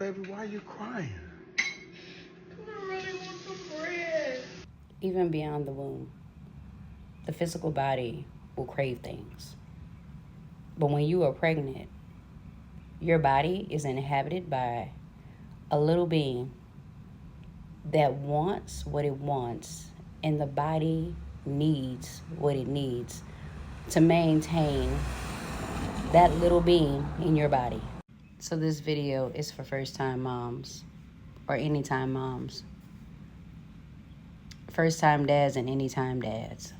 Baby, why are you crying? I really want some bread. Even beyond the womb, the physical body will crave things. But when you are pregnant, your body is inhabited by a little being that wants what it wants, and the body needs what it needs to maintain that little being in your body. So this video is for first-time moms or anytime moms. First-time dads and anytime dads.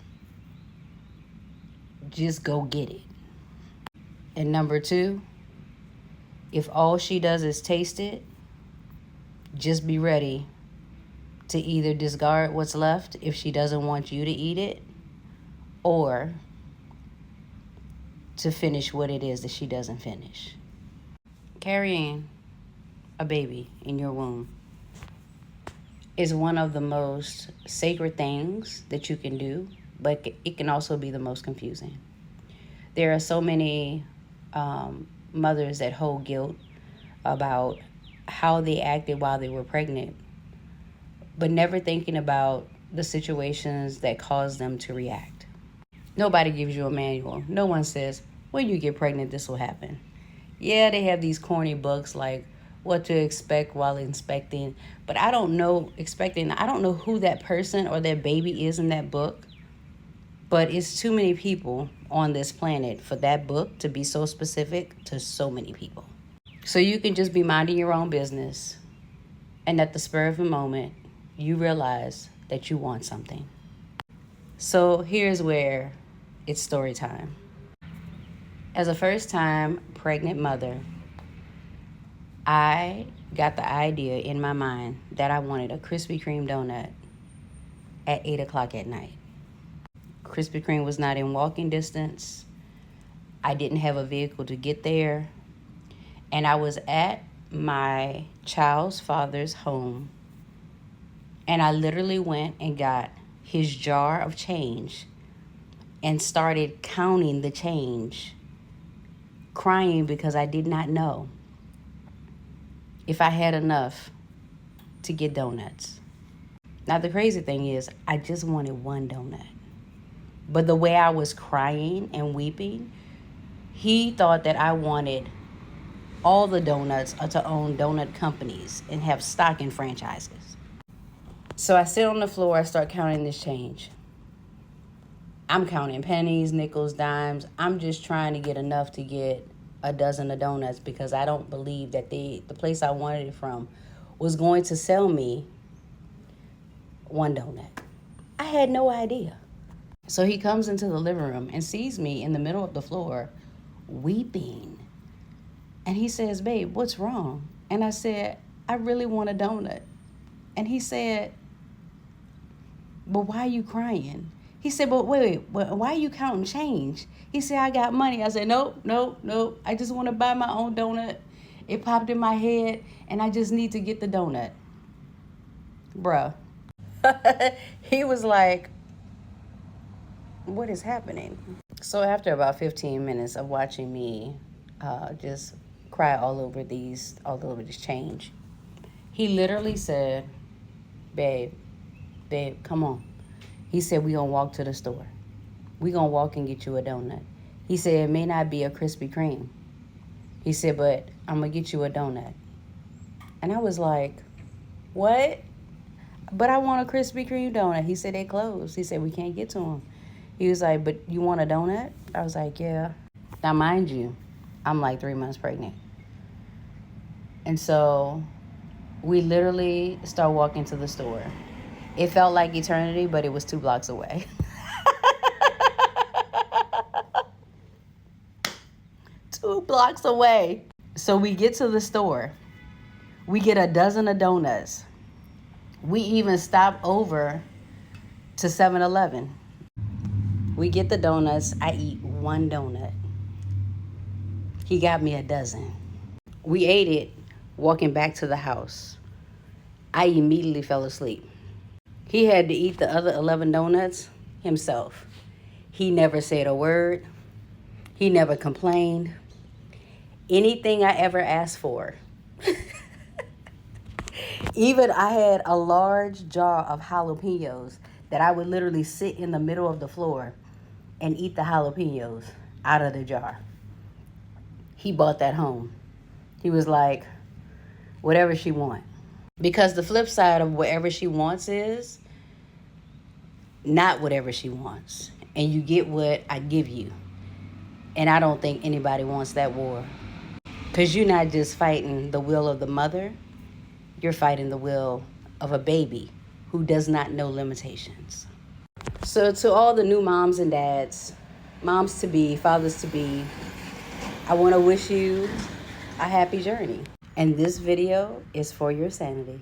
Just go get it. And number 2, if all she does is taste it, just be ready to either discard what's left if she doesn't want you to eat it, or to finish what it is that she doesn't finish. Carrying a baby in your womb is one of the most sacred things that you can do, but it can also be the most confusing. There are so many mothers that hold guilt about how they acted while they were pregnant, but never thinking about the situations that caused them to react. Nobody gives you a manual. No one says, when you get pregnant, this will happen. Yeah, they have these corny books like what to expect while inspecting, but I don't know who that person or that baby is in that book, but it's too many people on this planet for that book to be so specific to so many people. So you can just be minding your own business, and at the spur of the moment, you realize that you want something. So here's where it's story time. As a first-time pregnant mother, I got the idea in my mind that I wanted a Krispy Kreme donut at 8 o'clock at night. Krispy Kreme was not in walking distance. I didn't have a vehicle to get there. And I was at my child's father's home. And I literally went and got his jar of change and started counting the change, crying because I did not know if I had enough to get donuts. Now, the crazy thing is, I just wanted one donut. But the way I was crying and weeping, he thought that I wanted all the donuts or to own donut companies and have stock in franchises. So I sit on the floor, I start counting this change. I'm counting pennies, nickels, dimes. I'm just trying to get enough to get a dozen of donuts because I don't believe that the place I wanted it from was going to sell me one donut. I had no idea. So he comes into the living room and sees me in the middle of the floor weeping. And he says, babe, what's wrong? And I said, I really want a donut. And he said, but why are you crying? He said, but wait, why are you counting change? He said, I got money. I said, nope. I just want to buy my own donut. It popped in my head, and I just need to get the donut. Bruh. He was like, what is happening? So after about 15 minutes of watching me just cry all over this change, he literally said, babe, come on. He said, we gonna walk to the store. We gonna walk and get you a donut. He said, it may not be a Krispy Kreme. He said, but I'm gonna get you a donut. And I was like, what? But I want a Krispy Kreme donut. He said, they closed. He said, we can't get to them. He was like, but you want a donut? I was like, yeah. Now, mind you, I'm like 3 months pregnant. And so we literally start walking to the store. It felt like eternity, but it was 2 blocks away. 2 blocks away. So we get to the store. We get a dozen of donuts. We even stop over to 7-Eleven. We get the donuts. I eat 1 donut. He got me a dozen. We ate it walking back to the house. I immediately fell asleep. He had to eat the other 11 donuts himself. He never said a word. He never complained. Anything I ever asked for, Even I had a large jar of jalapenos that I would literally sit in the middle of the floor and eat the jalapenos out of the jar. He bought that home. He was like, whatever she wants. Because the flip side of whatever she wants is not whatever she wants. And you get what I give you. And I don't think anybody wants that war. Because you're not just fighting the will of the mother, you're fighting the will of a baby who does not know limitations. So to all the new moms and dads, moms to be, fathers to be, I want to wish you a happy journey. And this video is for your sanity.